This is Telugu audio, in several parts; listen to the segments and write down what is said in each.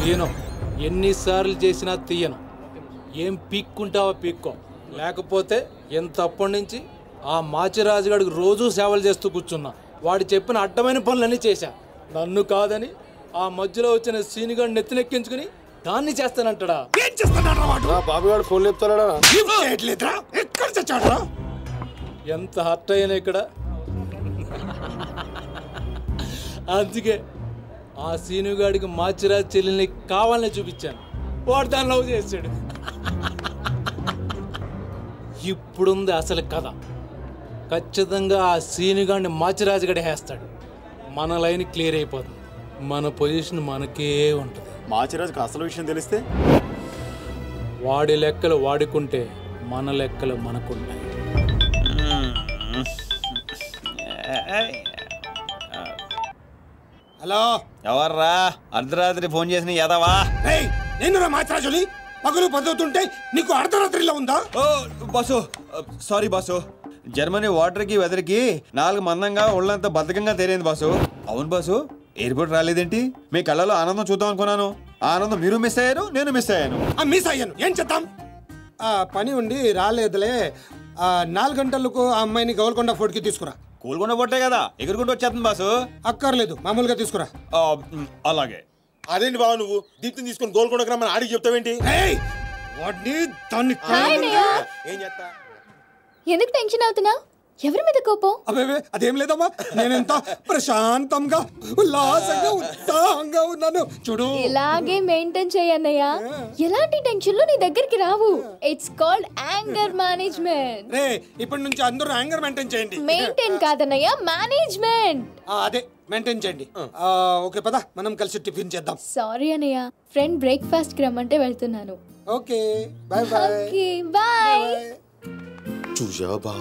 తీయను, ఎన్నిసార్లు చేసినా తీయను. ఏం పీక్కుంటావో పీక్కో, లేకపోతే ఎంతప్పటి నుంచి ఆ మాచిరాజుగాడికి రోజూ సేవలు చేస్తూ కూర్చున్నా. వాడు చెప్పిన అడ్డమైన పనులన్నీ చేశా. నన్ను కాదని ఆ మధ్యలో వచ్చిన సీనిగాడు నెత్తినెక్కించుకుని దాన్ని చేస్తానంటాడా? ఏం చేస్తాడా వాడు? బాబుగాడు ఫోన్ చెప్తాడా? ఎక్కడ చచ్చాడా? ఎంత హర్ట్ అయినా ఇక్కడ. అందుకే ఆ సీనుగాడికి మాచిరాజు చెల్లెల్ని కావాలని చూపించాను. వాడు దాన్ని లవ్ చేశాడు. ఇప్పుడుంది అసలు కథ. ఖచ్చితంగా ఆ సీనుగాడిని మాచిరాజు గడి వేస్తాడు. మన లైన్ క్లియర్ అయిపోతుంది. మన పొజిషన్ మనకే ఉంటుంది. మాచిరాజుకి అసలు విషయం తెలిస్తే వాడి లెక్కలు వాడుకుంటే మన లెక్కలు మనకుంటాయి. హలో, ఎవర్రా అర్ధరాత్రి ఫోన్ చేసిన యదవా? నేను మాచిరాజుని. పగలు పదువుతుంటే నీకు అర్ధరాత్రిలో ఉందా? ఓ బాసు, సారీ బాసు. జర్మనీ వాటర్కి వెదర్కి 4 మందంగా ఒళ్ళంతా బద్ధకంగా తేరైంది బాసు. అవును బాసు, ఎయిర్పోర్ట్ రాలేదేంటి? మీ కళ్ళలో ఆనందం చూద్దాం అనుకున్నాను. ఆనందం మీరు మిస్ అయ్యారు, నేను మిస్ అయ్యాను. మిస్ అయ్యాను, ఏం చేద్దాం? పని ఉండి రాలేదులే. 4 గంటలకు ఆ అమ్మాయిని గోల్కొండ ఫోర్ట్కి తీసుకురా. కూల్కొండ పోటే కదా ఎగురుకుంటూ వచ్చేస్తుంది బాసు. అక్కర్లేదు, మామూలుగా తీసుకురా. అలాగే. అదేంటి బాబు, నువ్వు దీప్తిని తీసుకొని గోల్కొండకు రమ్మని ఆడికి చెప్తావేంటి? ఏం చేస్తా? ఎందుకు టెన్షన్ అవుతున్నావు? ఎవరి మీద కోపం? అబే అదేం లేదమ్మా, నేనెంత ప్రశాంతంగా ఉల్లాసంగా ఉత్సాహంగా ఉన్నాను చూడు. ఇలాగే మెయింటైన్ చేయన్నయ్య. ఎలాంటి టెన్షన్లు నీ దగ్గరికి రావు. It's called anger management. రే, ఇప్పటి నుంచి అందరూ యాంగర్ మెయింటైన్ చేయండి. మెయింటైన్ కాదన్నయ్య, మేనేజ్మెంట్. అదే మెయింటైన్ చేయండి. ఓకే, పద మనం కలిసి టిఫిన్ చేద్దాం. సారీ అన్నయ్య, ఫ్రెండ్ బ్రేక్ఫాస్ట్ కి రమ్మంటే వెళ్తున్నాను. Okay, bye bye. Okay bye. చూసావా బా,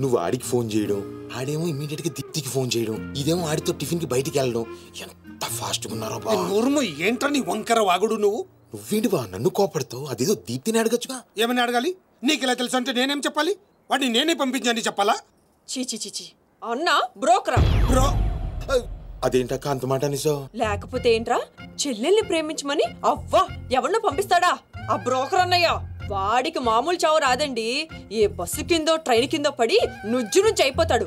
నువ్వు ఆడికి ఫోన్ చేయడం, ఆడేమో ఇమీడియట్ గా దీప్తికి ఫోన్ చేయడం, ఇదేమో ఆడితో టిఫిన్ కి బయటికి వెళ్ళడం. ఎంత ఫాస్ట్ గా ఉన్నారో బా. నోరుము ఏంట్రా నీ వంకర వాగుడు నువ్వు? నువ్వేంటి బా నన్ను కోపడతావు? అదేదో దీప్తిని అడగచ్చుగా. ఏమని అడగాలి? నీకు ఇలా తెలుసు అంటే నేనేం చెప్పాలి? వాడిని నేనే పంపించండి చెప్పాలా? చీచి అన్నా బ్రోకరా? బ్రో అదేంటక్క అంత మాట అనేసో? లేకపోతే ఏంట్రా, చెల్లెల్ని ప్రేమించమని అవ్వా ఎవరినో పంపిస్తాడా ఆ బ్రోకర్ అన్నయ్య? వాడికి మామూలు చావు రాదండి. ఏ బస్సు కిందో ట్రైన్ కిందో పడి నుజ్జు నుంచి అయిపోతాడు.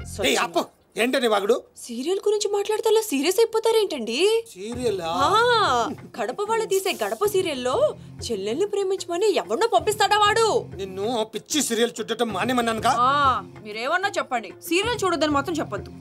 ఏంటని వాగుడు? సీరియల్ గురించి మాట్లాడితే అలా సీరియస్ అయిపోతారేంటండి? సీరియల్ కడప వాళ్ళు తీసే గడప సీరియల్లో చెల్లెల్ని ప్రేమించమని ఎవరినో పంపిస్తాడా వాడు? నిన్ను పిచ్చి సీరియల్ చుట్టడం మానేమన్నానుగా. మీరేమన్నా చెప్పండి, సీరియల్ చూడొద్దని మాత్రం చెప్పొద్దు.